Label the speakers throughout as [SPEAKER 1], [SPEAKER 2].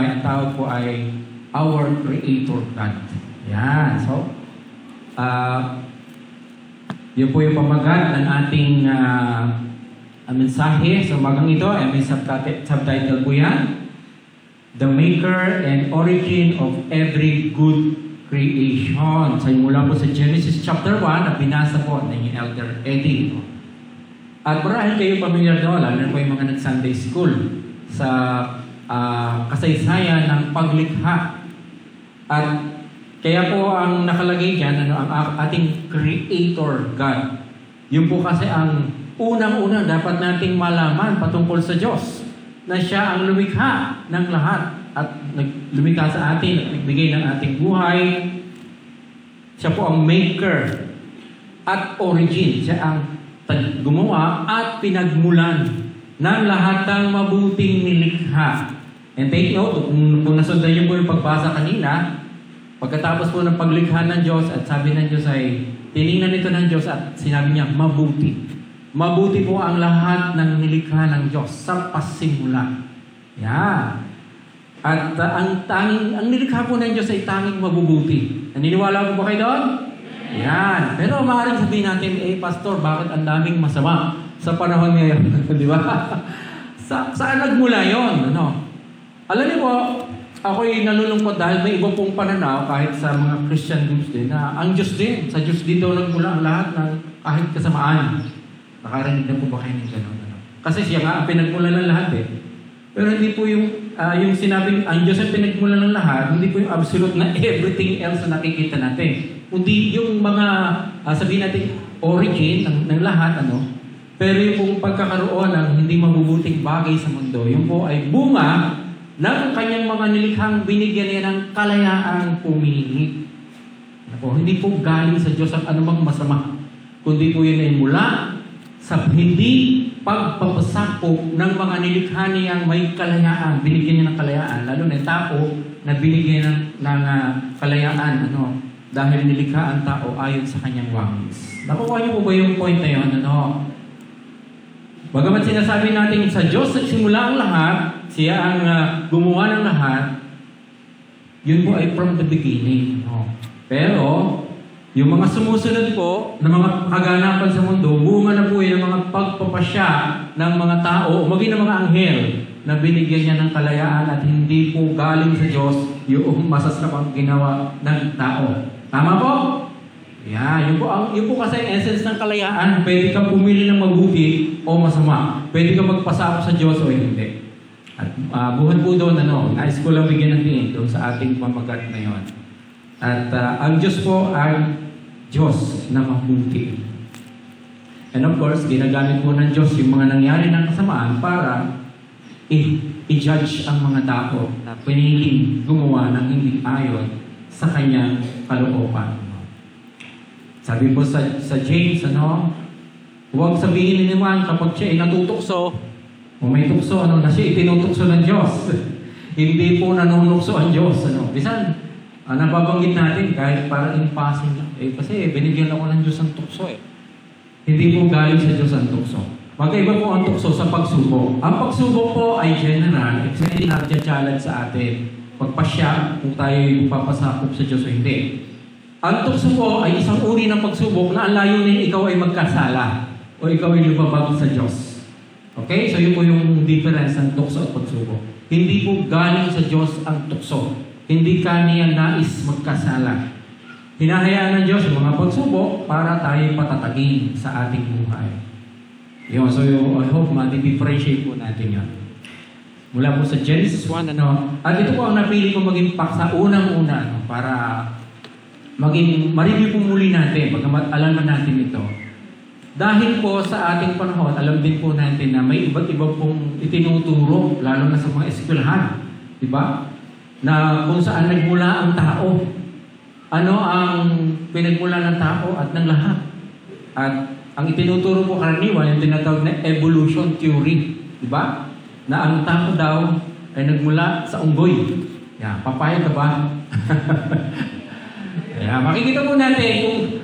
[SPEAKER 1] ang tawag po ay our Creator God. Yan. So, yun po yung pamagat ng ating mensahe sa umagang ito. May subtitle po yan. The Maker and Origin of Every Good Creation. So, mula po sa Genesis chapter 1 na binasa po ng Elder Eddie. At marahil kayo pamilyar doon, lalo na po yung mga nag-Sunday school sa kasaysayan ng paglikha. At kaya po ang nakalagay dyan, ang ating Creator God. Yun po kasi ang unang-una dapat nating malaman patungkol sa Diyos. Na siya ang lumikha ng lahat at lumikha sa atin at nagbigay ng ating buhay. Siya po ang maker at origin. Siya ang gumawa at pinagmulan ng lahat ng mabuting nilikha. And take note, kung nasundan niyo po yung pagbasa kanina, pagkatapos po ng paglikha ng Diyos at sabi ng Diyos ay tiningnan ito ng Diyos at sinabi niya, mabuti. Mabuti po ang lahat ng nilikha ng Diyos sa pasimula. Yan. At ang nilikha po ng Diyos ay tanging mabubuti. Naniniwala po ba kayo doon? Yan. Pero maaaring sabihin natin, Pastor, bakit ang daming masama sa panahon ngayon? Di ba? Saan nagmula yun? Ano? Alam niyo po, ako'y nalulungkot dahil may iba pong pananaw kahit sa mga Christian groups din na ang Diyos din. Sa Diyos din daw nagmula ang lahat ng kahit kasamaan. Nakarinig na po ba kayo ng gano'n? Kasi siya nga ang pinagmula ng lahat eh. Pero hindi po yung sinabing ang Diyos ang pinagmula ng lahat, hindi po yung absolute na everything else na nakikita natin. Kundi yung mga, sabihin natin, origin ng lahat, pero yung pong pagkakaroon ng hindi mabubuting bagay sa mundo, yung po ay bunga ng kanyang mga nilikhang binigyan niya ng kalayaang pumili. Hindi po galing sa Diyos ang anumang masama, kundi po yun ay mula sa hindi pagpapasakop ng mga nilikha niyang may kalayaan, binigyan niya ng kalayaan, lalo na tao na binigyan ng kalayaan, dahil nilikha ang tao ayon sa kanyang wangis. Nakuha niyo po ba yung point na yun? Bagamat sinasabi natin sa Diyos nagsimula ang lahat, siya ang gumawa ng lahat, yun po ay from the beginning. Pero, yung mga sumusunod po na mga kaganapan sa mundo, bunga na po yung mga pagpapasya ng mga tao o maging ng mga anghel na binigyan niya ng kalayaan at hindi po galing sa Diyos yung masasarapang ginawa ng tao. Tama po? Yun po kasi ang essence ng kalayaan. Pwede kang pumili ng mabuti o masama. Pwede kang magpasako sa Diyos o hindi. At buhat po doon, nais ko lang bigyan ng tingin doon sa ating pamagat na yun. At ang Diyos po ay Diyos na mabuti. And of course, ginagamit po ng Diyos yung mga nangyari ng kasamaan para i-judge ang mga tao na piniling gumawa ng hindi ayon sa kanyang kalooban. Sabi po sa James, huwag sabihin ni naman kapag siya ay natutukso, o may tukso, na siya itinutukso ng Diyos. Hindi po nanunukso ang Diyos. Bisan, nababanggit natin kahit parang impossible. Kasi binigyan ako ng Diyos ang tukso Hindi po galing sa Diyos ang tukso. Magkaiba po ang tukso sa pagsubok. Ang pagsubok po ay general. It's hindi nag-challenge sa atin. Pagpasya kung tayo yung papasakop sa Diyos o hindi. Ang tukso po ay isang uri ng pagsubok na ang layunin ikaw ay magkasala o ikaw ay lumabag sa Diyos. Okay? So yun po yung difference ng tukso at pagsubok. Hindi po galing sa Diyos ang tukso. Hindi ka niya nais magkasala. Hinahayaan ng Diyos yung mga pagsubok para tayo patatagin sa ating buhay. So I hope ma-differentiate po natin yan. Mula po sa Genesis 1, at ito po ang napili ko maging paksa unang-una, para ma-review po muli natin, pagkamat alam natin ito. Dahil po sa ating panahon, alam din po natin na may iba't iba pong itinuturo, lalo na sa mga eskwelahan. Diba? Na kung saan nagmula ang tao. Ano ang pinagmula ng tao at ng lahat. At ang itinuturo po karaniwan, yung tinatawag na evolution theory. Diba? Na ang tao daw ay nagmula sa unggoy. Papayag ka ba? Makikita po natin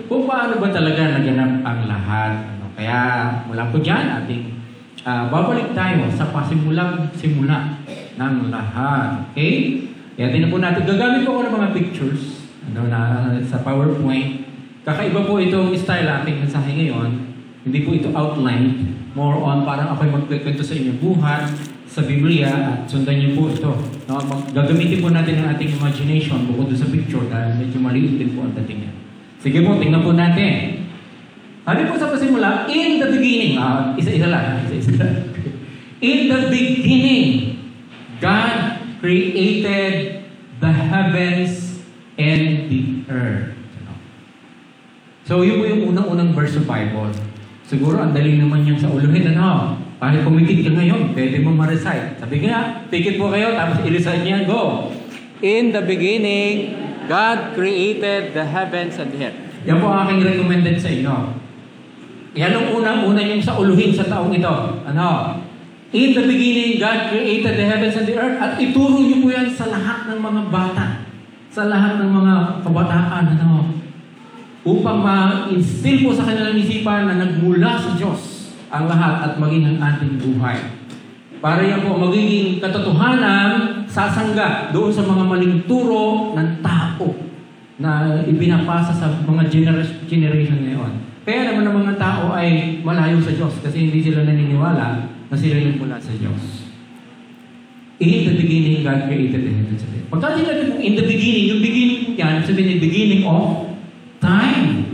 [SPEAKER 1] kung paano ba talaga naganap ang lahat. Kaya mula po dyan, babalik tayo sa pasimulang simula. ng lahat. Okay? Kaya tingnan po natin. Gagamit po ako ng mga pictures sa PowerPoint. Kakaiba po itong style ating mensahe ngayon. Hindi po ito outlined. More on parang ako'y magkikwento sa inyong buhat, sa Biblia, at sundan niyo po ito. No? Gagamitin po natin ang ating imagination bukod sa picture dahil medyo maliit din po ang dating yan. Sige po, tingnan po natin. Sabi po sa pasimula, in the beginning, isa-isa lang. In the beginning, God created the heavens and the earth. So, yun po yung unang-unang verse of Bible. Siguro, ang dali naman yan sa uluhin, Para kumikit ka ngayon, pwede mo ma-recite. Sabi nga, pikit po kayo, tapos i-recite niya, go. In the beginning, God created the heavens and the earth. Yan po aking recommended sa inyo. Yan ang unang-una yung sa uluhin sa taong ito. In the beginning, God created the heavens and the earth. At ituro niyo po yan sa lahat ng mga bata. Sa lahat ng mga kabataan. Upang ma-instill po sa kanilang isipan na nagmula sa Diyos ang lahat at maging ang ating buhay. Para yan po magiging katotohanan sasangga doon sa mga maling turo ng tao na ibinapasa sa mga generation ngayon. Kaya naman ang mga tao ay malayo sa Diyos kasi hindi sila naniniwala na sila nagmula sa Diyos. In the beginning, God created the heavens and the earth. Pagka sinabi po, in the beginning, yung beginning yan, sabihin yung beginning of time.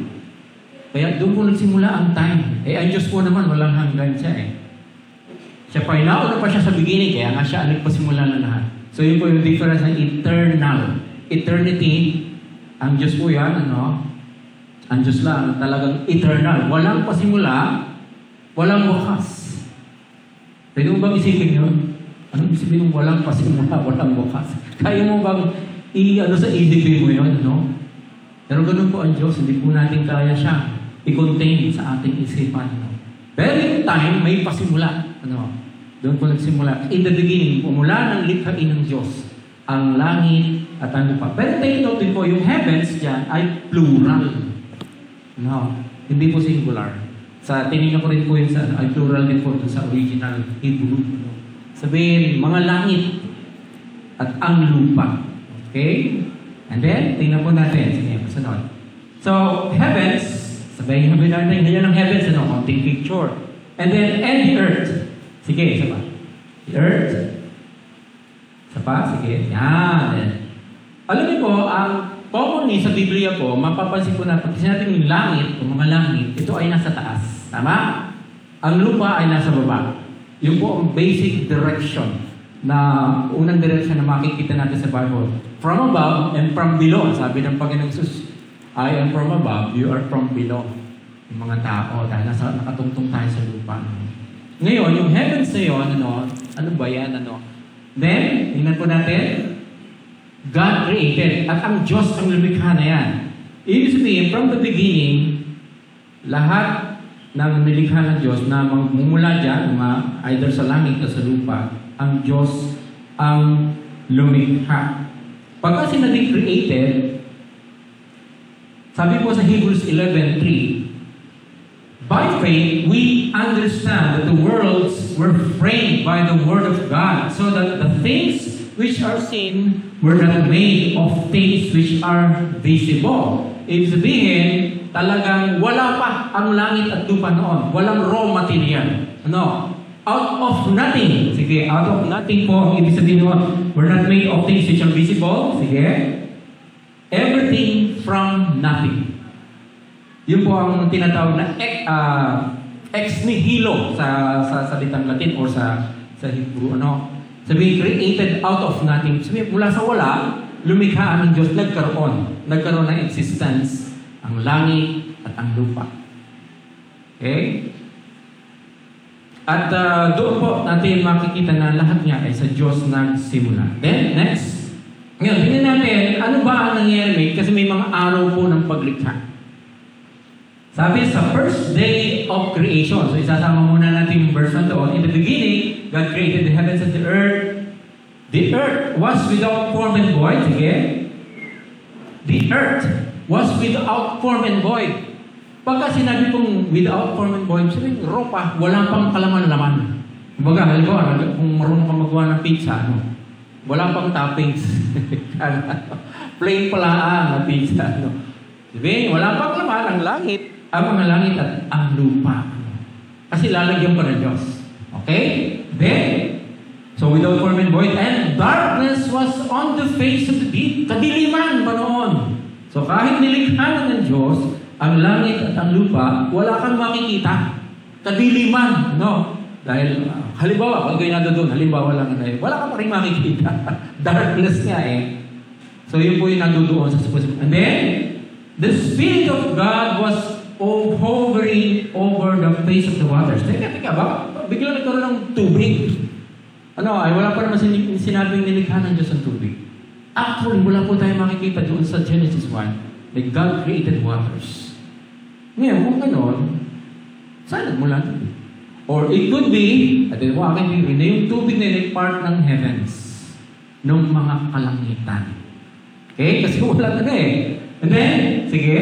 [SPEAKER 1] Kaya doon po nagsimula ang time. Ang Diyos po naman, walang hanggan siya Siya pa, nauna pa siya sa beginning, kaya nga siya nagpasimula na lahat. So yun po yung difference ng eternal. Eternity, ang Diyos po yan, ang Diyos lang, talagang eternal. Walang pasimula, walang wakas. Pwede mo bang isipin yun? Anong isipin ng walang pasimula, walang wakas? Kaya mo bang sa isipin mo yun, Pero ganun po ang Diyos, hindi po natin kaya siya i-contain sa ating isipan. Pero yung time, may pasimula. Doon po nagsimula. In the beginning, mula ng likhain ng Diyos, ang langit at ang lupa. Pero take note din po, yung heavens dyan ay plural. Hindi po singular. Tinignan ko rin po yun ay plural din po sa original Hebrew. Sabihin, mga langit at ang lupa. Okay? And then, tingnan po natin. Sige, masunod. So, heavens, sabihin natin, ganyan ang heavens, konting picture. And then, and the earth. Sige, isa pa. The earth. Isa pa, sige. Yan. Alam niyo po, ang commonly sa Biblia po, mapapansin po na pag sinatin yung langit, o mga langit, ito ay nasa taas. Tama? Ang lupa ay nasa baba. Yun po ang basic direction na unang direction na makikita natin sa Bible. From above and from below. Sabi ng Panginoong Jesus, I am from above, you are from below. Yung mga tao, dahil nakatungtong tayo sa lupa. Ngayon, yung heavens na yun, ano ba yan, Then, tingnan po natin, God created, at ang Diyos ang lumikha na yan. Ibig sabihin, from the beginning, lahat ng nilikha ng Diyos na magmumula dyan, either sa langit o sa lupa, ang Diyos ang lumikha. Pagka sinabing created, sabi po sa Hebrews 11:3, by faith, we understand that the worlds were framed by the Word of God, so that the things which are seen were not made of things which are visible. Ibig sabihin, talagang wala pa ang langit at lupa noon. Walang raw material. Out of nothing. Sige, out of nothing po. Ibig sabihin noon, we're not made of things which are visible. Sige. Everything from nothing. Yun po ang tinatawag na ex nihilo sa salitang Latin or sa Hebrew. Sabi, created out of nothing. Sabi, mula sa wala, lumikha ng Diyos, nagkaroon ng existence ang langit at ang lupa. Okay? At doon po natin makikita na lahat niya ay sa Diyos nagsimula. Then, next. Ngayon, tingnan natin, ano ba ang nangyayari? Kasi may mga araw po ng paglikha. Sabi sa first day of creation. So isasama muna natin yung verse na doon. In the beginning, God created the heavens and the earth. The earth was without form and void. Sige. The earth was without form and void. Pagka sinabi kong without form and void, sabi ropa, wala pang kalaman-laman. Kumbaga, halimbawa, kung marunong ka magawa ng pizza, Wala pang toppings. Plain pala na pizza. No? Sabihin, wala pang laman ang langit, ang mga langit at ang lupa. Kasi lalagyan pa ng Diyos. Okay? Then, so without form and void, and darkness was on the face of the deep. Kadiliman pa noon. So kahit nilikha na ng Diyos, ang langit at ang lupa, wala kang makikita. Kadiliman, no? Dahil, halimbawa, kung kayo nado doon, halimbawa lang na wala ka pa rin makikita. Darkness nga eh. So yun po yung nandoon sa supposed. And then, the Spirit of God was hovering over the face of the waters. Teka, baka bigla nagkaroon ng tubig. Ay wala pa naman sinabing nilikha ng Diyos ang tubig. Actually, wala po tayo makikita doon sa Genesis 1 that God created waters. Ngayon, kung gano'n, saan nagmula tubig? Or it could be, at ito po aking theory, na yung tubig na yun part ng heavens, ng mga kalangitan. Okay? Kasi wala na eh. And then, sige.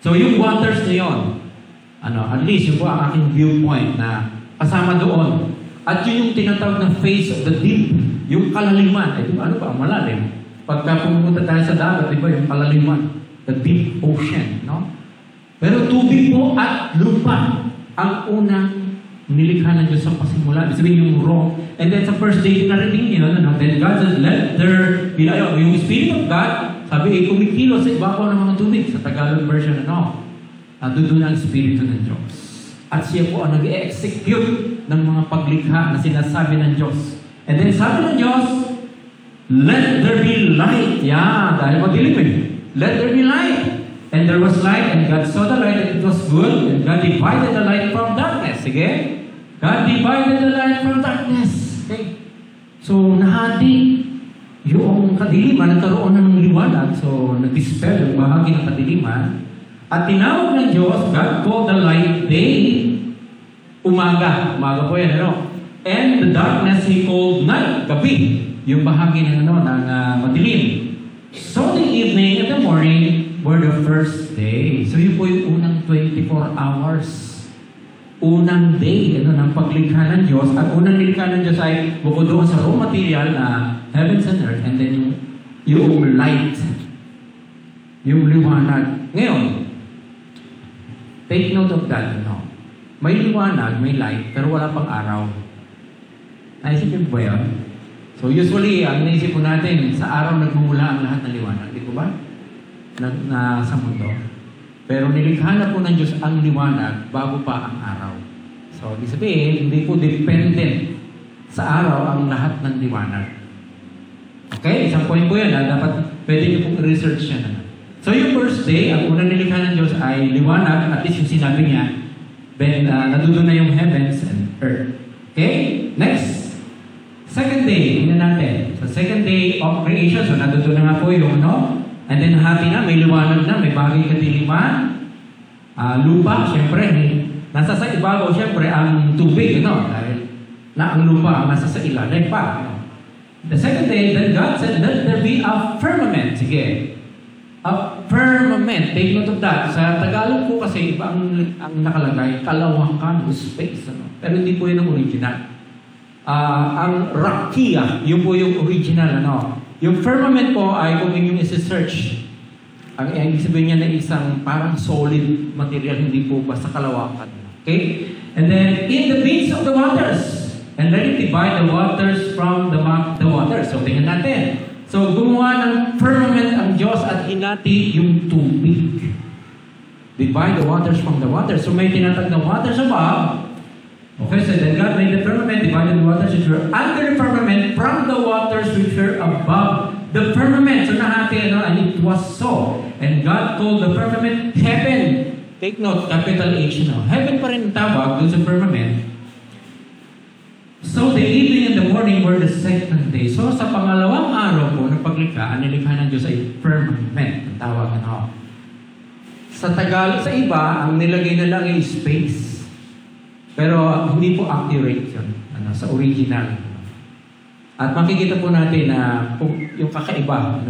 [SPEAKER 1] So yung waters na yun, at least yun po ang aking viewpoint na kasama doon. At yun yung tinatawag na face of the deep, yung kalaliman. Di ba? Ano ba? Malalim. Pagka pumunta tayo sa dagat, di ba? Yung kalaliman. The deep ocean. No? Pero tubig po at lupa ang unang nilikha ng Diyos sa pasimula. Ibig sabihin yung raw. And then sa first day, narinig niyo, then God says, let there be, yung Spirit of God, sabi, kumikilo sa ibabaw ng mga tubig. Sa Tagalog version, doon ang Espiritu ng Diyos. At siya po ang nag-execute ng mga paglikha na sinasabi ng Diyos. And then sabi ng Diyos, let there be light. Dahil madilim eh. Let there be light. And there was light, and God saw the light, and it was good, and God divided the light from darkness. Sige? God divided the light from darkness. Okay? So, nahati yung kadiliman, nagkaroon na ng liwanag. So, nag-dispel yung bahagi ng kadiliman. At tinawag ng Diyos, God called the light day, umaga. Umaga po yan, And the darkness He called night, gabi. Yung bahagi ng madilim. So, the evening and the morning were the first day. So, yun po yung unang 24 hours. Unang day, ng paglikha ng Diyos. At unang nilikha ng Diyos ay bukod doon sa raw material na heavens and earth, and then yung light, yung liwanag. Ngayon, take note of that. May liwanag, may light, pero wala pang araw. Naisipin po ba yun? So usually, ang naisip po natin, sa araw nagmumula ang lahat ng liwanag. Di po ba? Na sa mundo. Pero nilikha na po ng Diyos ang liwanag bago pa ang araw. So, ibig sabihin, hindi po dependent sa araw ang lahat ng liwanag. Okay? Isang point po yan. Dapat, pwede niyo pong research yan. So, yung first day, ang unang nilikha ng Diyos ay liwanag, at least yung sinabi niya, then, nandoon na yung heavens and earth. Okay? Next. Second day, tingnan natin. So, second day of creation, so nandoon na nga po yung, And then hati na, may liwanag na, may bagay kadiliman. Lupa, syempre, nasa sa ibabaw, syempre, ang tubig, dahil na ang lupa, nasa sa ilalim pa. The second day, then God said, let there be a firmament. Sige. A firmament. Take note of that. Sa Tagalog po kasi, iba ang nakalagay, kalawakan o space. Pero hindi po yun ang original. Ang rakia, yun po yung original, Yung firmament po ay kung inyong isi-search, ang ibig sabihin niya na isang parang solid material, hindi po basta kalawakan. Okay? And then, in the midst of the waters, and let it divide the waters from the waters. So, tingnan natin. So, gumawa ng firmament ang Diyos at hinati yung tubig. Divide the waters from the waters. So, may tinatag na waters above. Okay, so then God made the firmament, divided the waters which were under the firmament from the waters which were above the firmament. So nahati, and it was so. And God called the firmament heaven. Take note, capital H, Heaven pa rin tawag dun sa firmament. So the evening and the morning were the second day. So sa pangalawang araw po ng paglikha, ang nilikha ng Diyos ay firmament. Ang tawag, Sa Tagalog, sa iba, ang nilagay na lang ay space. Pero hindi po accurate yun, sa original. At makikita po natin na yung kakaiba,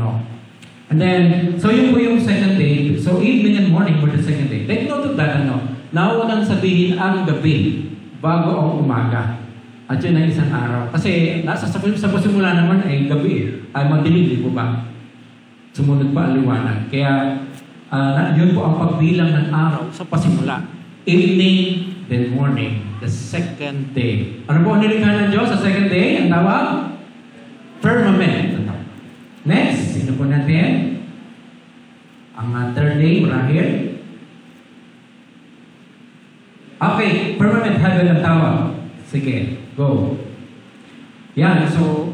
[SPEAKER 1] And then, so yun po yung second day. So evening and morning were the second day. Take note of that, Naunang sabihin ang gabi bago ang umaga. At yun ay isang araw. Kasi sa pasimula naman ay gabi, ay madilim, di po ba? Sumunod pa ang liwanag. Kaya yun po ang pagbilang ng araw sa pasimula. Evening, then morning, the second day. Ano po ang nilikha ng Diyos sa second day? Ang tawag? Firmament. Next, sino po natin? Ang third day, marahil. Okay, firmament, heaven ang tawag. Sige, go. Yan, so,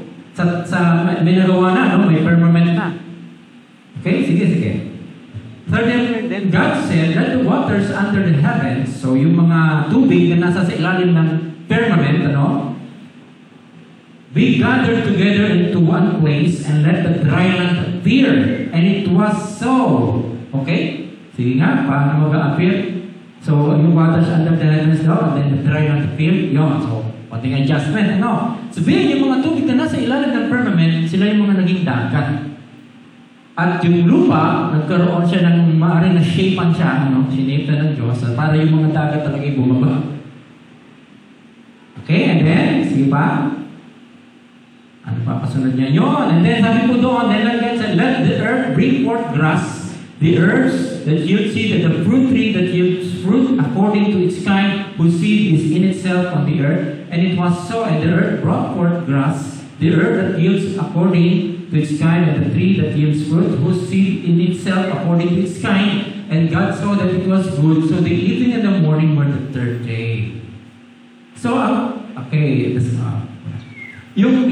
[SPEAKER 1] may nagawa na, no? May firmament na. Okay, sige. Third day, then God said, let the waters under the heavens, so yung mga tubig na nasa sa ilalim ng firmament, ano? Be gathered together into one place and let the dry land appear. And it was so. Okay? Sige nga, paano mag-appear? So, yung waters under the heavens daw, and then the dry land appear. Yun. So, pating adjustment, ano? Sabihin, yung mga tubig na nasa ilalim ng firmament, sila yung mga naging dagat. At yung lupa, nagkaroon siya ng maaari na shapean siya, ano? Sinape na ng Diyos, para yung mga dagat talaga yung bumaba. Okay, and then, sige pa. Ano pa kasunod niya yun? And then sabi po doon, then God said, let the earth bring forth grass, the herbs that yield seed, and the fruit tree that yields fruit according to its kind, whose seed is in itself on the earth. And it was so, and the earth brought forth grass, the herb that yields according to its kind, and the tree that yields fruit, whose seed in itself according to its kind. And God saw that it was good. So the evening and the morning were the third day. So, okay, this is yung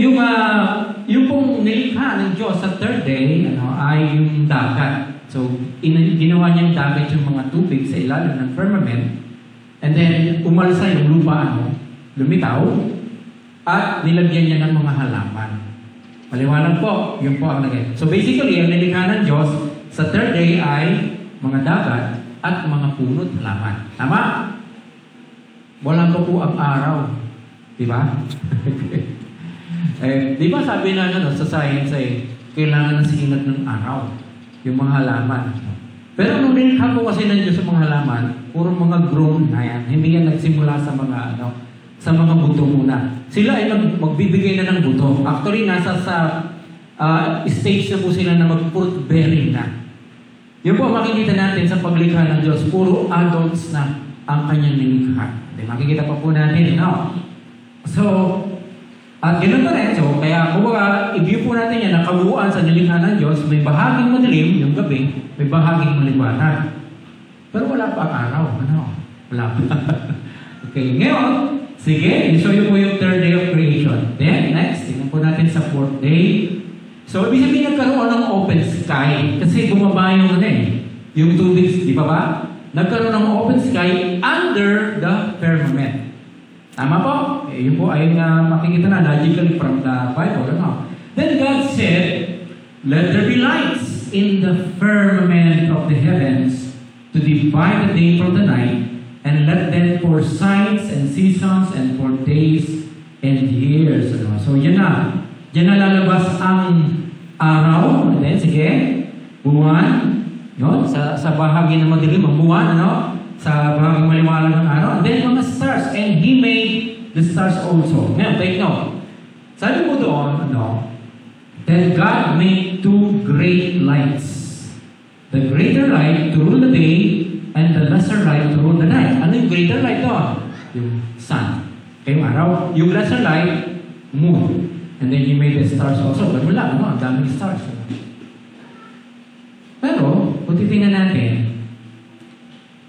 [SPEAKER 1] pong nilikha ng Diyos sa third day, ay yung dagat. So, ginawa niyang dagat yung mga tubig sa ilalim ng firmament. And then, umalsa yung lupa, lumitaw, at nilagyan niya ng mga halaman. Maliwanag po, yun po ang nagay. So, basically, ang nilikha ng Diyos sa third day ay mga dagat at mga punot halaman. Tama? Wala po ang araw. Diba? Di ba sabi na sa science ay kailangan ng sinag ng araw yung mga halaman. Pero nung nilikha po kasi ng Diyos sa mga halaman, puro mga grown na yan. Hindi yan nagsimula sa mga sa mga buto muna. Sila ay magbibigay na ng buto. Actually, nasa sa stage na po sila na mag-fruit bearing na. Yun po makikita natin sa paglikha ng Diyos. Puro adults na ang kanyang nilikha. Makikita pa po natin, So, at ganoon pa rin. So, kaya kung i-view po natin yan, nakabuuan sa nilikha ng Diyos, may bahaging madilim, yung gabi, may bahaging maliwanag. Pero wala pa ang araw. Wala pa. Okay, ngayon, sige, i-show you po yung third day of creation. Then, next, tingnan po natin sa fourth day. So, ibig sabihin nagkaroon ng open sky. Kasi bumaba yung yung tubig, di ba ba? Nagkaroon ng open sky under the firmament. Tama po? Yun po ay makikita na logically from the Bible. Then God said, let there be lights in the firmament of the heavens to divide the day from the night, and let them for signs and seasons and for days and years. So yan na. Yan na lalabas ang araw. And then, sige, buwan. Sa bahagi ng madilim, ang buwan, sa bahagi maliwanag ng araw. And then mga stars. And He made the stars also. Ngayon, take note. Sabi mo doon, then God made two great lights. The greater light to rule the day, and the lesser light to rule the night. Ano yung greater light doon? Yung sun. Yung araw. Yung lesser light, moon. And then He made the stars also. Ganun lang, ang daming stars. Pero, kung titingnan natin,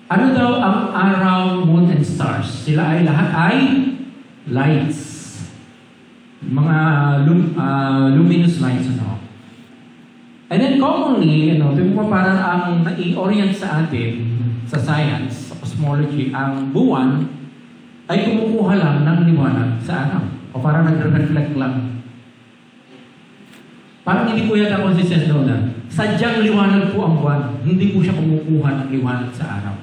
[SPEAKER 1] ano daw ang araw, moon, and stars? Sila ay lahat ay lights. Mga luminous lights. And then commonly, parang ang nai-orient sa atin, sa science, sa cosmology, ang buwan ay kumukuha lang ng liwanag sa araw. O parang nag-reflect lang. Parang hindi po yata consistent doon na sadyang liwanag po ang buwan. Hindi po siya kumukuha ng liwanag sa araw.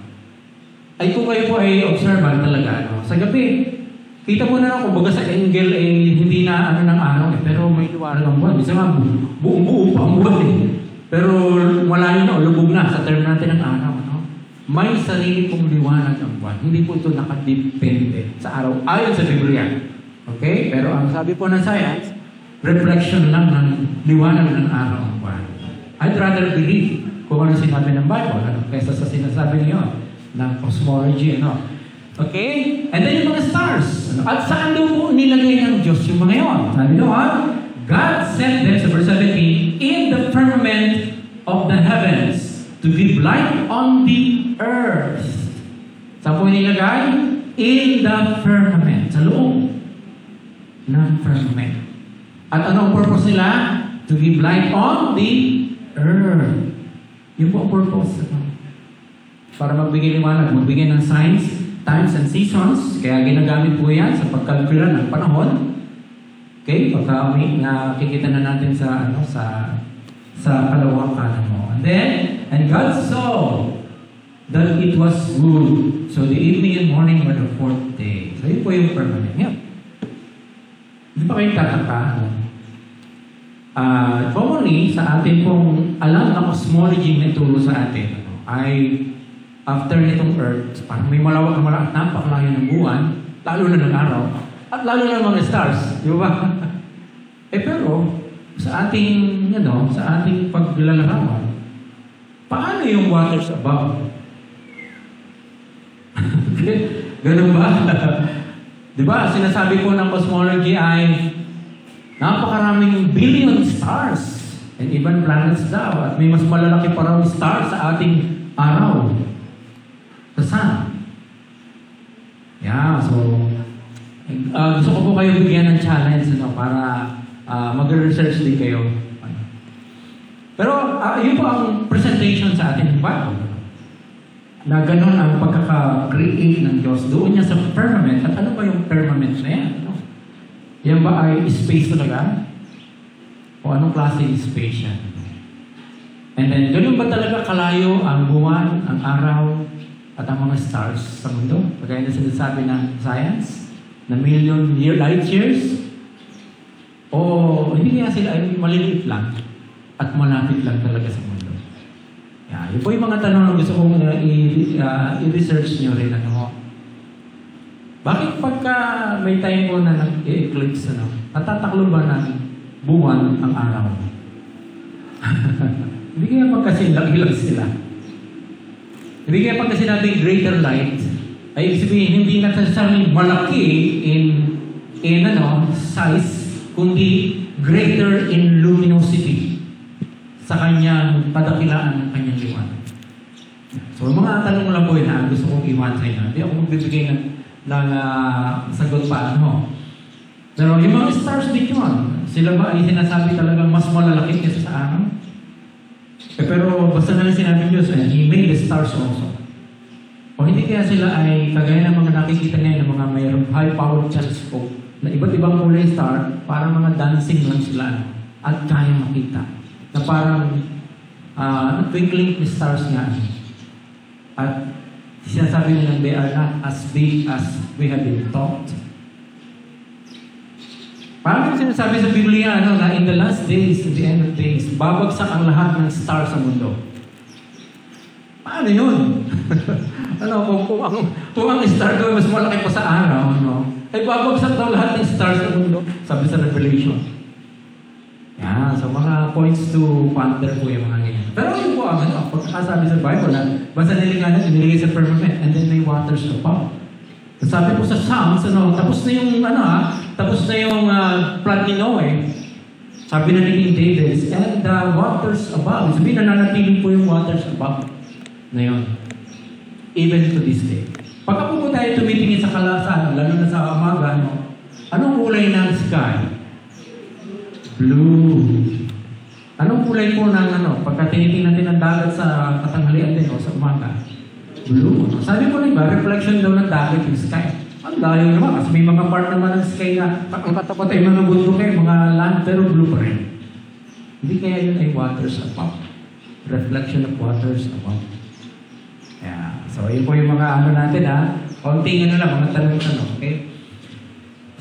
[SPEAKER 1] Ay kung kayo po ay observant talaga, sa gabi, kita mo na kumbaga sa angle hindi na ng araw pero may liwanag ang buwan. Bisa nga buong-buo pa ang buwan Pero malayo na, lubog na sa term natin ng araw. May sarili pong liwanag ang buwan. Hindi po ito nakadepende sa araw. Ayon sa Biblia. Okay? Pero ang sabi po ng science, reflection lang ng liwanag ng araw ang buwan. I'd rather believe kung ano sinabi ng Bible, kaysa sa sinasabi niyo ng cosmology, Okay? And then yung mga stars. At saan daw po nilagay ng Diyos yung mga yun? Sabi doon, God set them, sa verse 17, in the firmament of the heavens to give light on the earth. Saan po nilagay? In the firmament. Sa loob ng firmament. At ano ang purpose nila? To give light on the earth. Yun po ang purpose. Para magbigay liwanag, magbigay ng signs, times and seasons. Kaya ginagamit po yan sa pagkalkula ng panahon. Okay? Pagka may nakikita na natin sa kalawakan mo. And then, and God saw that it was good. So the evening and morning were the fourth day. So yun po yung permanent. Yan. Hindi pa kayo tataka. Commonly, sa atin pong alam na cosmology na ituro sa atin, ay after nitong Earth, parang may malawak at napakalayo ng buwan, lalo na ng araw, at lalo na ng mga stars. Di ba? Pero, sa ating paglalarawan, paano yung waters above? Ganun ba? Di ba? Sinasabi po ng cosmology ay napakaraming billion stars and even planets daw. At may mas malalaki pa raw stars sa ating araw. Sa sun. Yeah, so gusto ko po kayo bigyan ng challenge para mag-research din kayo. Pero yun po ang presentation sa atin ng Bible. Na ganun ang pagkaka-create ng Diyos. Doon niya sa firmament. At ano ba yung firmament na yan? Yan ba ay space talaga? O anong klase ng space yan? And then, ganun ba talaga kalayo ang buwan, ang araw, at ang mga stars sa mundo? Kagaya na sinasabi ng science, na million light years? O hindi kaya sila ay maliliit lang at malapit lang talaga sa mundo? Yun po yung mga tanong na gusto kong i-research nyo rin. Bakit pagka may time po na nag-eclipse, natataklo ba ng buwan ang araw? Hindi kaya pagkasilang-ilang sila. Hindi kaya pagka sinabing greater light, ay sabihin, hindi necessarily malaki in size, kundi greater in luminosity sa kanyang padakilaan ng kanyang liwanag. So, mga tanong lang po yun na gusto kong iwan sa inyo. Hindi ako magbibigay ng sagot pa. Pero yung mga stars din yun, sila ba ay sinasabi talagang mas malalaki kaysa sa araw? Pero basta na lang sinabi Diyos, He made the stars also. O hindi kaya sila ay kagaya ng mga nakikita ngayon ng mga mayroong high-powered telescope na iba't ibang kulay star, parang mga dancing lang sila at kaya makita. Na parang twinkling stars nga. At sinasabi nila they are not as big as we have been taught. Parang sinasabi sa Biblia na in the last days, in the end of days, babagsak ang lahat ng stars sa mundo. Paano yun? Kung ang star ko mas malaki pa sa araw, ay babagsak daw lahat ng stars sa mundo. Sabi sa Revelation. So mga points to ponder po yung mga ganyan. Pero yun po pagkakasabi sa Bible na basta nilinganan, niligay sa firmament and then may waters above. Sabi po sa Psalms, tapos na yung flood ni Noe. Sabi na ni King David, and the waters above. Sabi nananatiling po yung waters above na yun. Even to this day. Pagka po tayo tumitingin sa kalasan, lalo na sa umaga, anong kulay ng sky? Blue. Anong kulay po ng pagka tinitingnan natin ang dagat sa katanghalian din o sa umaga? Blue. Sabi po reflection daw ng dagat yung sky. Ang layo naman kasi may mga part naman ng sky na ang katapat ay mga bundok mga land pero blue pa rin. Hindi kaya yun ay waters above. Reflection of waters above. So yun po yung mga natin konting lang, mga tanong-tanong. Okay?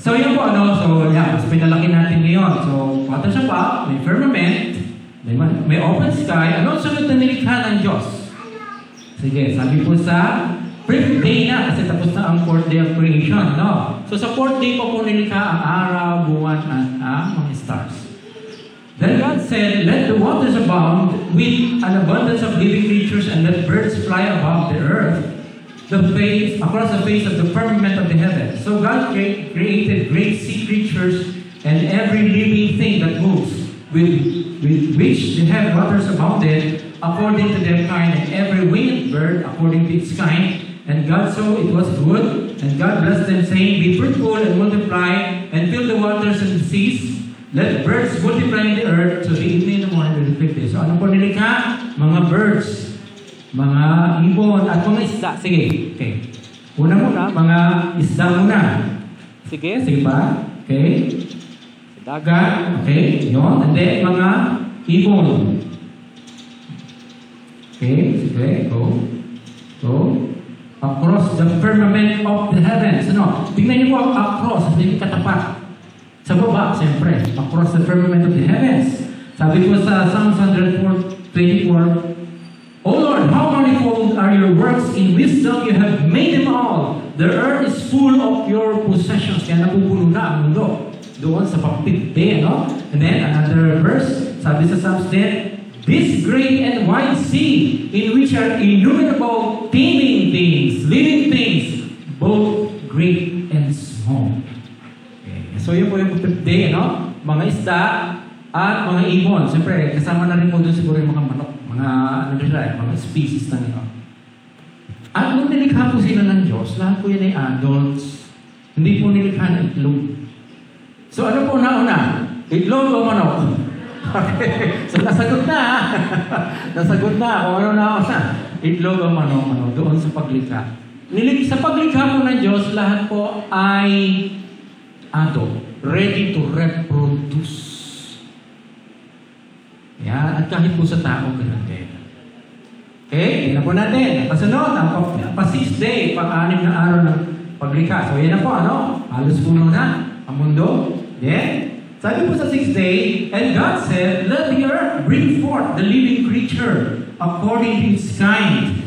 [SPEAKER 1] So yun po mas pinalaki natin ngayon. So waters above, may firmament, may open sky. Ano sunod na nilikha ng Diyos? Sige, sabi po sa fifth day na kasi tapos na ang fourth day of creation, no? So sa fourth day po nilikha ang araw, buwan, at ang mga stars. Then God said, let the waters abound with an abundance of living creatures and let birds fly above the earth, across the face of the firmament of the heavens. So God created great sea creatures and every living thing that moves, with which the heaven waters abounded, according to their kind, and every winged bird according to its kind. And God saw it was good, and God blessed them, saying, be fruitful and multiply, and fill the waters and the seas. Let birds multiply in the earth. So the evening and the morning will be 50. So ano po nilikha? Mga birds, mga ibon, at mga isda. Sige, okay. Una muna, mga isda muna. Sige ba? Okay. Dagat, okay, yun. And then, mga ibon. Okay, sige, go. Across the firmament of the heavens. Ano? Tingnan niyo po, across, hindi katapat. Sa baba, siyempre, across the firmament of the heavens. Sabi ko sa Psalms 124, O Lord, how manifold are your works, in wisdom you have made them all. The earth is full of your possessions. Kaya napupuno na ang mundo. Doon sa pang-fifth day, no? And then, another verse, sabi sa Psalms 10, this great and wide sea, in which are innumerable teeming things, living things, both great and small. Okay. So yun po yung fifth day, no? Mga isda at mga ibon. Siyempre, kasama na rin po doon siguro yung mga manok, mga species na nito. At nung nilikha po sila ng Diyos, lahat po yan ay adults. Hindi po nilikha ng itlog. So ano po nauna? Itlog o manok? Okay. So nasagot na. Nasagot na kung ano nauna. Itlog o manok doon sa paglikha. Sa paglikha po ng Diyos, lahat po ay ready to reproduce. Yan. At kahit po sa tao, ganun din. Okay, tingnan po natin. Kasunod, ang pa-6th day, pang-6 na araw ng paglikha. So yan na po, halos puno na ang mundo. Then, sabi po sa 6th day, and God said, let the earth bring forth the living creature according to its kind.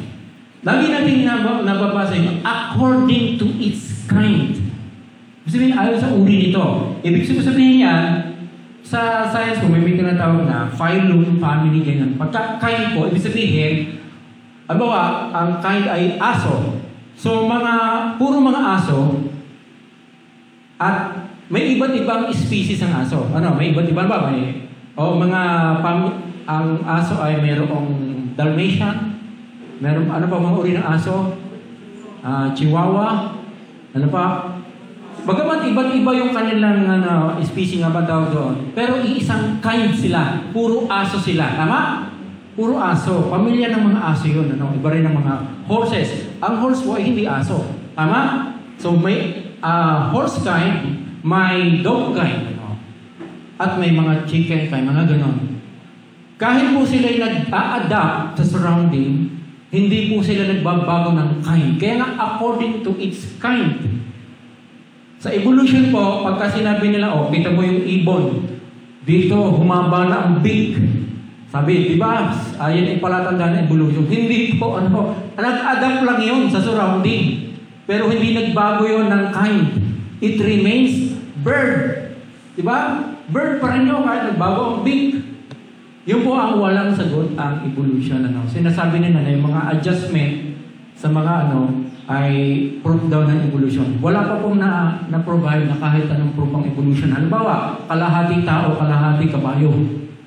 [SPEAKER 1] Lagi natin nababasa yung according to its kind. Ibig sabihin, ayaw sa uri nito. Ibig sabihin yan, sa science po, may tinatawag na phylum, family, ganyan. Pagka kind po, ibig sabihin, ang kind ay aso. So, puro mga aso, at may iba't ibang species ng aso. May iba't ibang ba? Ang aso ay mayroong Dalmatian, meron mga uri ng aso? Chihuahua, Bagamat iba't iba yung kanilang species nga ba tawag doon, pero iisang kind sila. Puro aso sila. Tama? Puro aso. Pamilya ng mga aso yun. Iba rin ng mga horses. Ang horse po ay hindi aso. Tama? So may horse kind, may dog kind. At may mga chicken kind, mga ganon. Kahit po sila nag-a-adapt sa surrounding, hindi po sila nagbabago ng kind. Kaya nga according to its kind. Sa evolution po, pagka sinabi nila, kita mo yung ibon. Dito, humaba na ang beak. Sabi, di ba? Ayan ay palatandaan ng evolution. Hindi po, nag-adapt lang yun sa surrounding. Pero hindi nagbago yun ng kind. It remains bird. Di ba? Bird pa rin yun kahit nagbago ang beak. Yun po ang walang sagot ang evolution. Sinasabi nila na yung mga adjustment sa mga ay proof daw ng evolution. Wala pa pong na-provide na kahit anong proof ang evolution. Halimbawa, kalahati tao, kalahati kabayo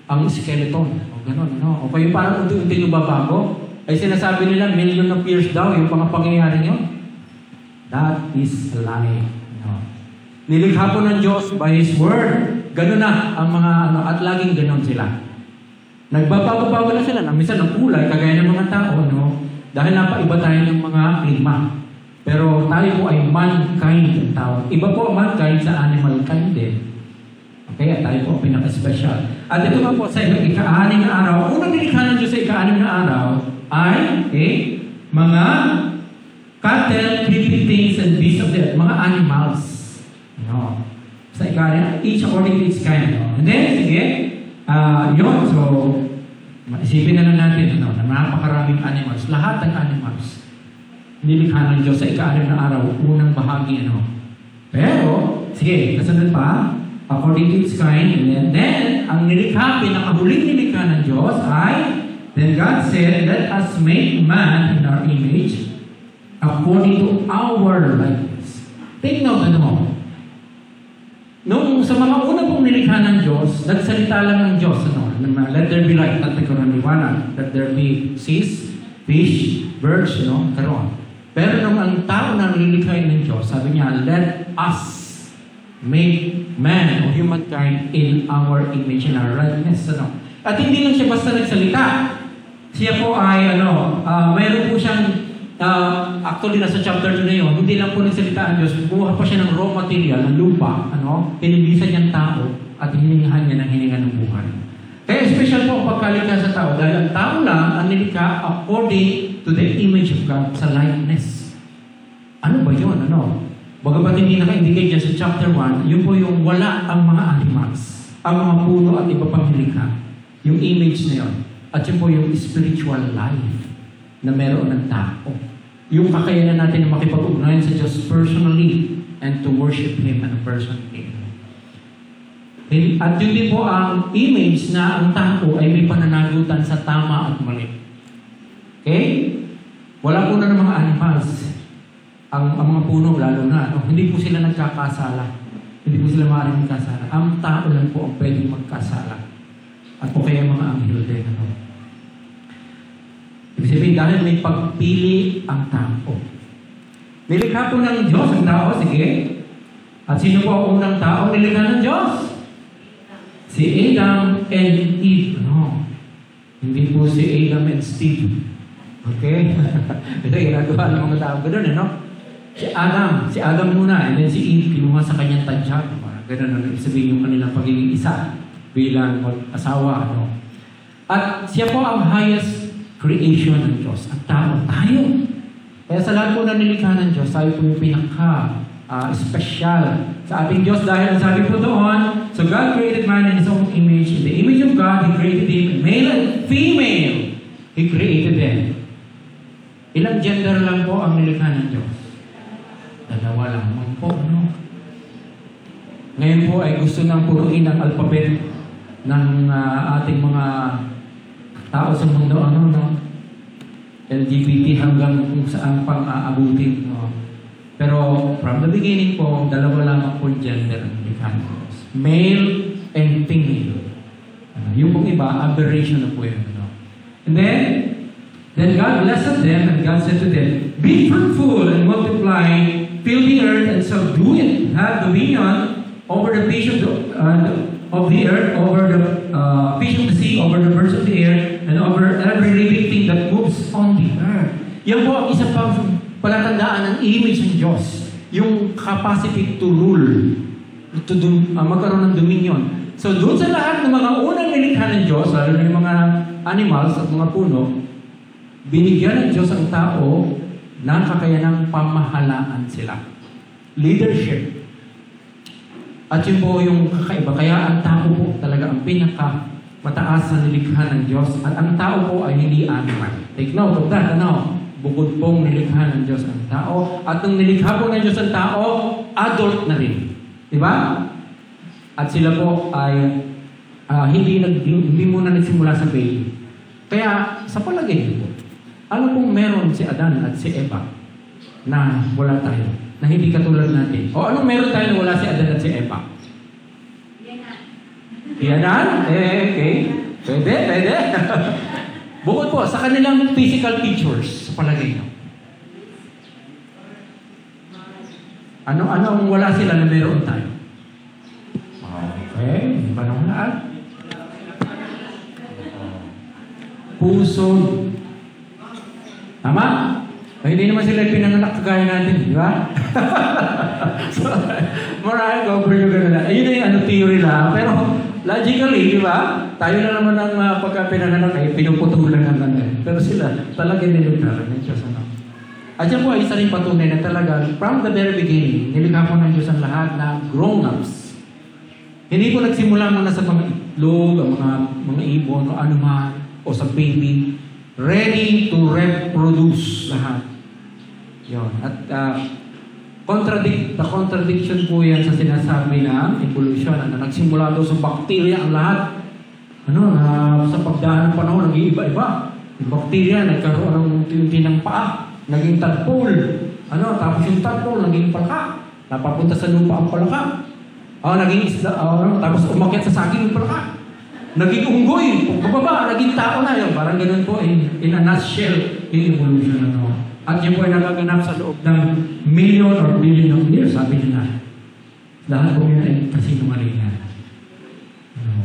[SPEAKER 1] ang skeleton. O gano'n, O kaya parang unti-unti lumabago. Ay sinasabi nila, million of years daw yung mga pangyayari nyo. That is a lie. Nilikha po ng Diyos by His Word. Gano'n na ang mga at laging gano'n sila. Nagbabago-bago na sila. Minsan ng kulay, kagaya ng mga tao, dahil napaiba tayo ng mga klima. Pero tayo po ay mankind ang tawag. Iba po mankind sa animal kind din. Okay, tayo po pinaka-special. At ito nga po sa ika-6 na araw. Unang nilikha ng Diyos sa ika-6 na araw ay mga cattle, creeping things, and beasts of the earth. Mga animals. Sa ika-6, each according to its kind. And then, sige, yun. So, isipin na natin, na napakaraming animals. Lahat ng animals. nilikha ng Diyos sa ika-6 na araw, unang bahagi, ano. Pero, sige, kasunod pa, according to its kind, and then, ang nilikha, pinakahuling nilikha ng Diyos ay, then God said, let us make man in our image, according to our likeness. Take note, ano, nung sa mga unang pong nilikha ng Diyos, nagsalita lang ng Diyos, ano, let there be light, at nagkaroon ng liwanag, let there be seas, fish, birds, karoon. Pero nung ang tao na nilikhain ng Diyos, sabi niya, let us make man o humankind in our image, in our likeness. Ano? At hindi lang siya basta nagsalita. Siya po ay, mayroon po siyang, actually nasa chapter 2 na yun, hindi lang po nagsalita ang Diyos, buha pa siya ng raw material, ng lupa, pinilisan niyang tao, at hiningahan niya ng hininga ng buhay. Kaya special po ang pagkalikha sa tao, dahil ang tao lang ang nilikha according to the image of God, sa likeness. Ano ba yun? Bagamat hindi naka-indicate dyan sa chapter 1, yun po yung wala ang mga animals, ang mga puno at iba pang nilikha. Yung image na yun. At yun po yung spiritual life na meron ng tao. Yung kakayanan natin na makipag-ugnayan sa Diyos personally and to worship Him personally. At yun din po ang image na ang tao ay may pananagutan sa tama at mali. Okay? Wala po na ng mga animals. Ang mga puno, lalo na, hindi po sila nagkakasala. Hindi po sila maaaring magkasala. Ang tao lang po ang pwedeng magkasala. At po kaya mga anghel din. Ibig sabihin, dahil may pagpili ang tao. Nilikha po ng Diyos ang tao, sige. At sino po ang unang tao nilikha ng Diyos? Si Adam and Eve. Hindi po si Adam and Steve. Okay? Ito ginagawa ng mga tao. Ganun, Si Adam muna, and then si Eve, kinuha sa kanyang tadya. Ganun, sabihin yung kanilang pagiging isa bilang asawa. At siya po ang highest creation ng Diyos. At tao, tayo. Kaya sa lahat po na nilikha ng Diyos, tayo po yung pinaka-special sa ating Diyos. Dahil ang sabi po doon, so God created man in His own image. In the image of God, He created him, male and female. He created them. Ilang gender lang po ang nilikha ng Diyos? Dalawa lang po, Ngayon po ay gusto nang puruin ang alphabet ng ating mga tao sa mundo, LGBT hanggang kung saan pang aabutin. Pero from the beginning po, dalawa lang po gender ang nilikha ng Diyos. Male and female. Yung pong iba, aberration na po yun. And then God blessed them, and God said to them, be fruitful and multiply, fill the earth and subdue it. Have dominion over the fish of the earth, over the fish of the sea, over the birds of the air, and over every living thing that moves on the earth. Yan po ang isa pang palatandaan ng image ng Diyos. Yung capacity to rule, magkaroon ng dominion. So doon sa lahat ng mga unang nilikha ng Diyos, lalo na yung mga animals at mga puno, binigyan ng Diyos ang tao ng kakayanang pamahalaan sila. Leadership. At yun po yung kakaiba. Kaya ang tao po talaga ang pinaka-mataas na nilikha ng Diyos. At ang tao po ay hindi animal. Take note of that. Bukod pong nilikha ng Diyos ang tao. At nung nilikha po ng Diyos ang tao, adult na rin. Diba? At sila po ay hindi muna nagsimula sa baby. Kaya sa palagay niyo po, ano pong meron si Adan at si Eva na wala tayo? Na hindi katulad natin? O anong meron tayo na wala si Adan at si Eva? Yanan? Okay. Pwede. Bukod po, sa kanilang physical features, sa palagay niyo. Ano ang wala sila na meron tayo? Okay. Panong lahat? Puso. Tama? Hindi naman sila pinanganak kagaya natin, di ba? So, marami ko, pero ayun na yung theory lang. Pero logically, di ba? Tayo na naman ang pagka-pinanganak ay pinuputulan naman. Pero sila, talaga nilikha ng Diyos. At yan po ay isa rin patunay na talaga, from the very beginning, nilikha po ng Diyos ang lahat na grown-ups. Hindi po nagsimula muna sa mga itlog, ang mga ibon, o anuman, o sa baby. Ready to reproduce lahat. Yun. At contradiction po yan sa sinasabi na evolution. Nagsimula doon sa bacteria ang lahat. Sa pagdaan ng panahon, nag-iiba-iba. Yung bacteria, nagkaroon ng unti-unti ng paa. Naging tadpole. Tapos yung tadpole, naging palaka. Napapunta sa lupa ang palaka. Naging isda. Tapos umakyat sa saging yung palaka. Naging unggoy. Pababa, naging tao na yun. Parang ganun po, in a nutshell, yung evolution. At yun po ay nagaganap sa loob ng million or billion of years. Sabi niyo na. Lahat po yun ay kasinungalingan.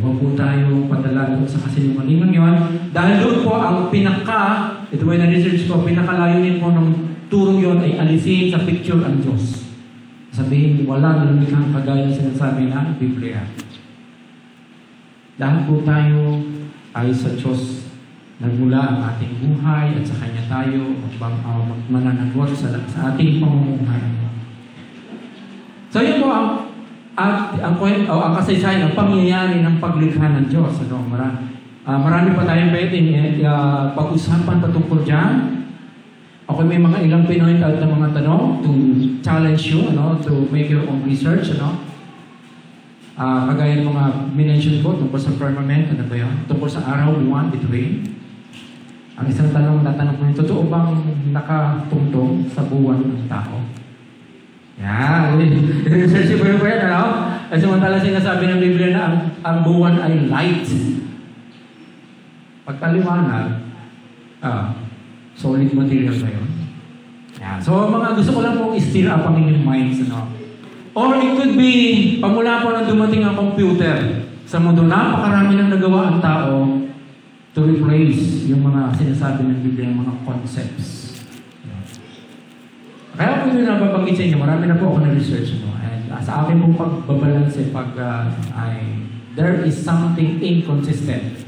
[SPEAKER 1] Huwag po tayo padala doon sa kasinungalingan yun. Dahil doon po ang ito ay na-research ko, pinakalayunin po ng turong yun ay alisin sa picture ang Diyos. Sabihin, wala na lumikhang kagaya sinasabi ng Biblia. Dahil po tayo ay sa Diyos nagmula ang ating buhay at sa Kanya tayo mananagot sa ating pamumuhay. So yun po ang kasaysayan, ang pangyayari ng paglikha ng Diyos. Marami pa tayong pwedeng pag-usapan patungkol dyan. Ako may mga ilang pinoint out na mga tanong to challenge you, to make your own research. Kagaya ng mga minention ko tungkol sa firmament, tungkol sa araw, buwan, bituin. Ang isang tanong ko, totoo bang nakatungtong sa buwan ng tao? Yan. Research po yan, At samantala sinasabi ng Biblia na ang buwan ay light. Pagkaliwanag, solid material ba yun? Yan. So, mga gusto ko lang pong i-stir up ang inyong minds. Or it could be, pamula po nang dumating ang computer sa mundo, napakarami nang nagawa ang tao to replace yung mga sinasabi ng Biblia, yung mga concepts. Kaya po yung nababanggit sa inyo, marami na po ako na-research. And sa akin pong pagbabalanse, there is something inconsistent.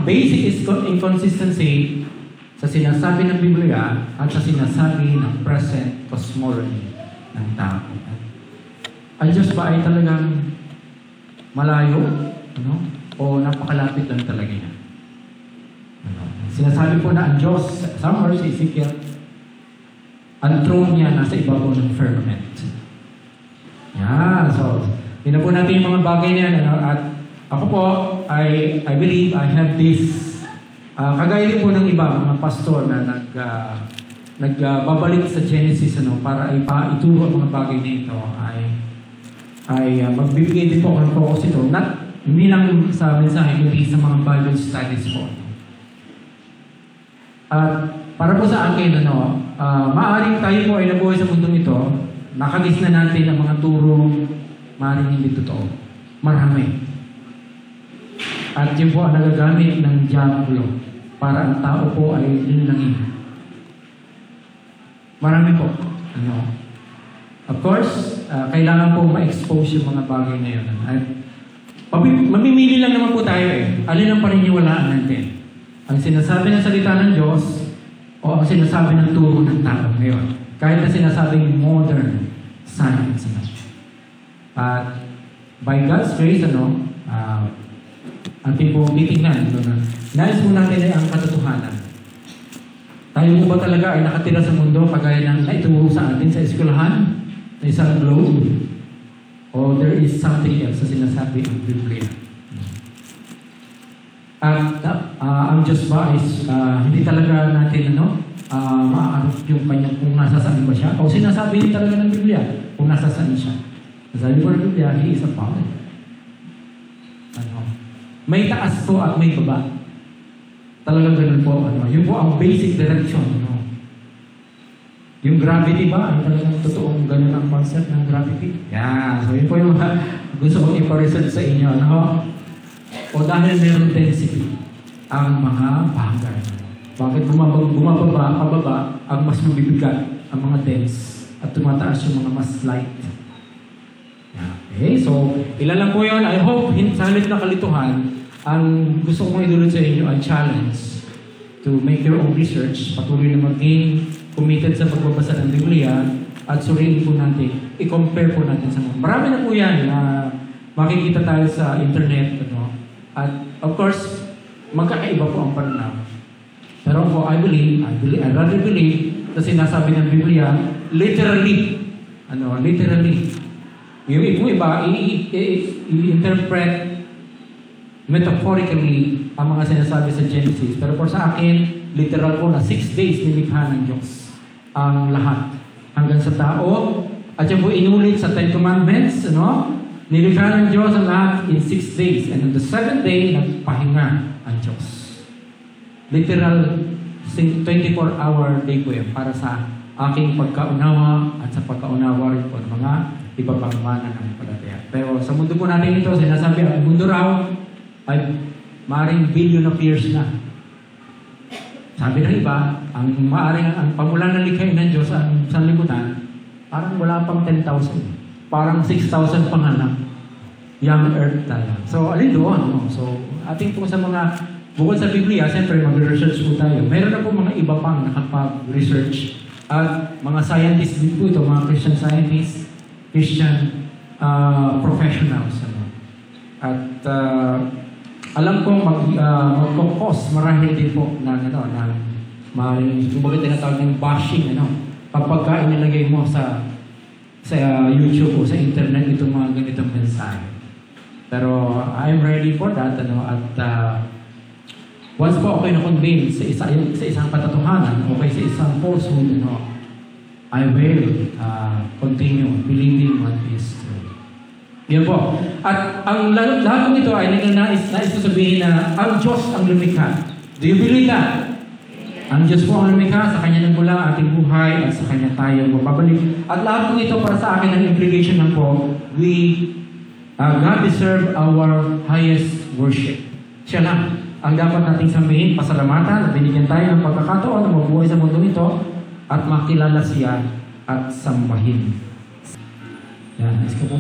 [SPEAKER 1] Basic inconsistency sa sinasabi ng Biblia at sa sinasabi ng present cosmology ng tao. Ang Diyos ba ay talagang malayo? O napakalapit lang talaga niya? Sinasabi po na ang Diyos, somewhere sa Ezekiel, ang throne niya nasa ibabaw ng firmament. So, tingnan po natin yung mga bagay niya. At ako po, I believe I have this, kagaya din po ng iba, mga pastor na nagbabalik sa Genesis, para ituro ang mga bagay na ito, magbibigay din po ako ng focus ito. Hindi lang sa mensahe, kundi sa mga Bible studies po. At para po sa akin, maaaring tayo po ay nabuhay sa mundong ito, nakagis na natin ang mga turong maaaring hindi totoo. Marami. At yun po ang nagagamit ng diablo para ang tao po ay linlangin. Marami po. Of course, kailangan po ma-expose yung mga bagay na yun. At mamimili lang naman po tayo Alin ang paniniwalaan natin? Ang sinasabi ng salita ng Diyos o ang sinasabi ng turo ng tao ngayon. Kahit na sinasabing modern science. At by God's grace, ating po titignan. Nais po natin ay ang katotohanan. Tayo po ba talaga ay nakatira sa mundo kagaya ng naituro sa atin sa eskwelahan na isang globe? O there is something else sa sinasabi ng Biblia? At ang Diyos ba is hindi talaga natin maaarap yung kanyang kung nasa saan ba siya? O sinasabi din talaga ng Biblia kung nasa saan siya? Sabi po ng Biblia, He is a Father. May taas po at may baba. Talagang ganun po. Yun po ang basic direction. Yung gravity ba? Ang talagang totoong ganun ang concept ng gravity? So yun po yung gusto kong iparesearch sa inyo. O dahil meron density ang mga bagay. Bakit pababa ang mas mabibigat ang mga dense at tumataas yung mga mas light? Okay, so ilan lang po yun. I hope sa halip na kalituhan, ang gusto kong idulot sa inyo ang challenge to make your own research, patuloy na maging committed sa pagbabasa ng Biblia at suriin po natin, i-compare po natin sa mga. Marami na po yan na makikita tayo sa internet. At of course, magkakaiba po ang pananaw. Pero po, I rather believe na sinasabi ng Biblia, literally. Literally. Yung iba, i-interpret metaphorically ang mga sinasabi sa Genesis. Pero for sa akin, literal po na 6 days nilikha ng Diyos ang lahat. Hanggang sa tao. At yan po inulit sa 10 Commandments, nilikha ng Diyos ang lahat in 6 days. And on the 7th day, nagpahinga ang Diyos. Literal 24-hour day po yan para sa aking pagkaunawa at sa pagkaunawa rin po ng mga iba pang mana ng palataya. Pero sa mundo po natin ito, sinasabi ang mundo raw ay maaaring billion of years na. Sabi ng iba, ang pamulan na likhain ng Diyos ang sanlibutan, parang wala pang 10,000. Parang 6,000 panganak. Young earth tayo. So, alin doon? So, ating po sa mga, bukod sa Biblia, siyempre mag-research po tayo. Meron na po mga iba pang nakapag-research. At mga scientists din po ito, mga Christian scientists, Christian professionals. At alam ko mag-cause marahil din po ng kumbaga tinatawag ng bashing, kapag inilagay mo sa YouTube o sa internet itong mga ganitong mensahe. Pero I'm ready for that, at once po ako'y na-convince sa isang patatuhanan o sa isang falsehood, I will continue believing what is true. Yan po. At ang lahat ng ito ay nais ko sabihin na ang Diyos ang lumikha. Do you believe that? Ang Diyos po ang lumikha, sa Kanya nagmula ating buhay at sa Kanya tayo mapabalik. At lahat ng ito para sa akin ang implication ng po, God deserve our highest worship. Siya lang ang dapat nating sabihin, pasalamatan at binigyan tayo ng pagkakataon na mabuhay sa mundo ito at makilala siya at sambahin. Yan, let's go.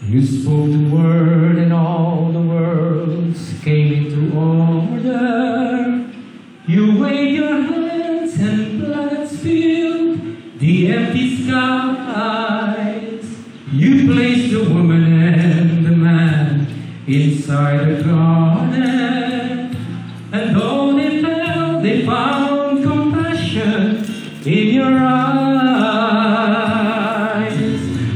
[SPEAKER 1] You spoke the word and all the worlds came into order. You waved your hands and planets filled the empty skies. You placed the woman and the man inside the garden, and though they fell, they found compassion in your eyes.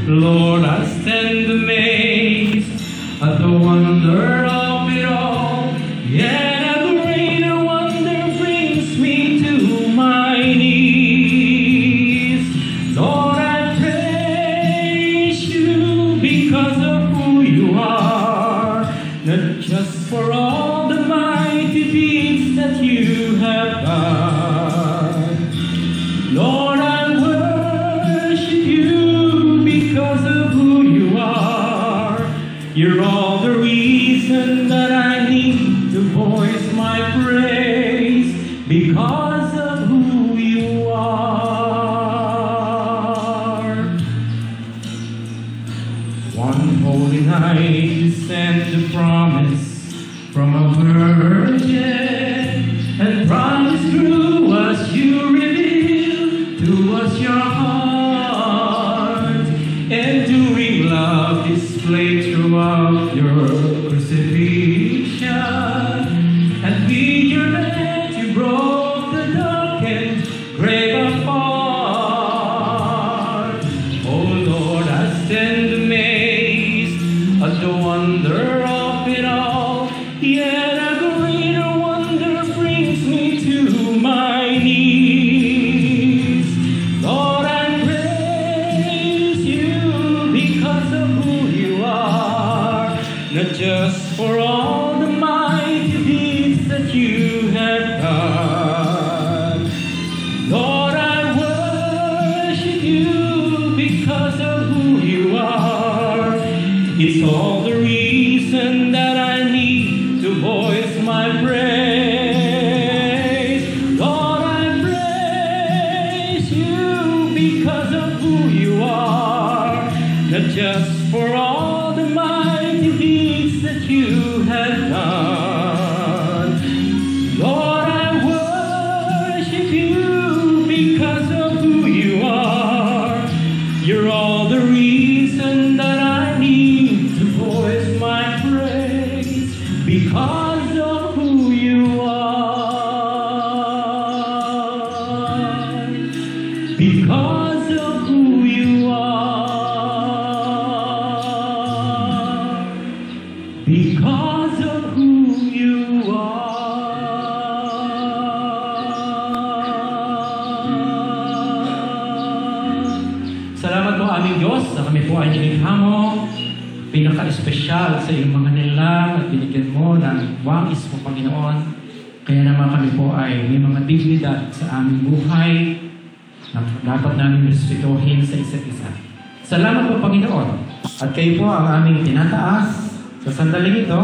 [SPEAKER 1] Lord, I stand amazed at the wonder of it all, yet a greater wonder brings me to my knees. Lord, I praise you because of who you are, not just for all the mighty deeds that you have done. Lord, I worship you because of who you are. You're all the reason that I need to voice my praise because of who you are. One holy night you sent the promise from a virgin, and promise through us you revealed to us your heart, enduring love displayed throughout your crucifixion, and with your hand you broke the darkened grave apart. Oh Lord, I stand amazed at the wonder of it all, yet a greater wonder brings me to my knees. Lord, I praise you because of who you are, not just for all the mighty deeds that you have done. Lord, I worship you because of who you are. It's all the reason that I need to voice my praise. Lord, I praise you because of who you are, not just for all the mighty deeds that you have ay nilikha mo, pinaka-espesyal sa iyong mga nilang at binigyan mo ng wangis mo, Panginoon. Kaya naman kami po ay may mga dignidad sa aming buhay na dapat namin respetuhin sa isa't isa. Salamat po, Panginoon. At kayo po ang aming tinataas sa sandaling ito.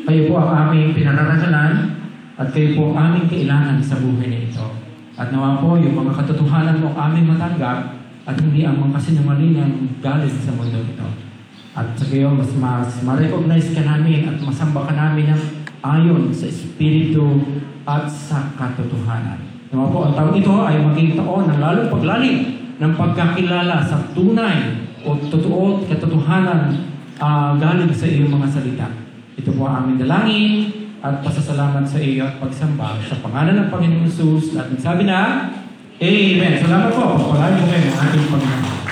[SPEAKER 1] Kayo po ang aming pinararagalan at kayo po ang aming kailangan sa buhay na ito. At nawa po yung mga katotohanan mo ang aming matanggap at hindi ang mga kasinungalingang galing sa mundo ito. At sa kayo, mas ma-recognize ka namin at masamba ka namin ng ayon sa Espiritu at sa katotohanan. Nawa po, ang taon ito ay maging taon ng lalong paglalim ng pagkakilala sa tunay o totoo at katotohanan galing sa iyong mga salita. Ito po ang aming dalangin at pasasalamat sa iyo at pagsamba sa pangalan ng Panginoong Jesus. At sabi na, Amen. Salamat po. Pagpalain mo kayo ng ating Panginoon.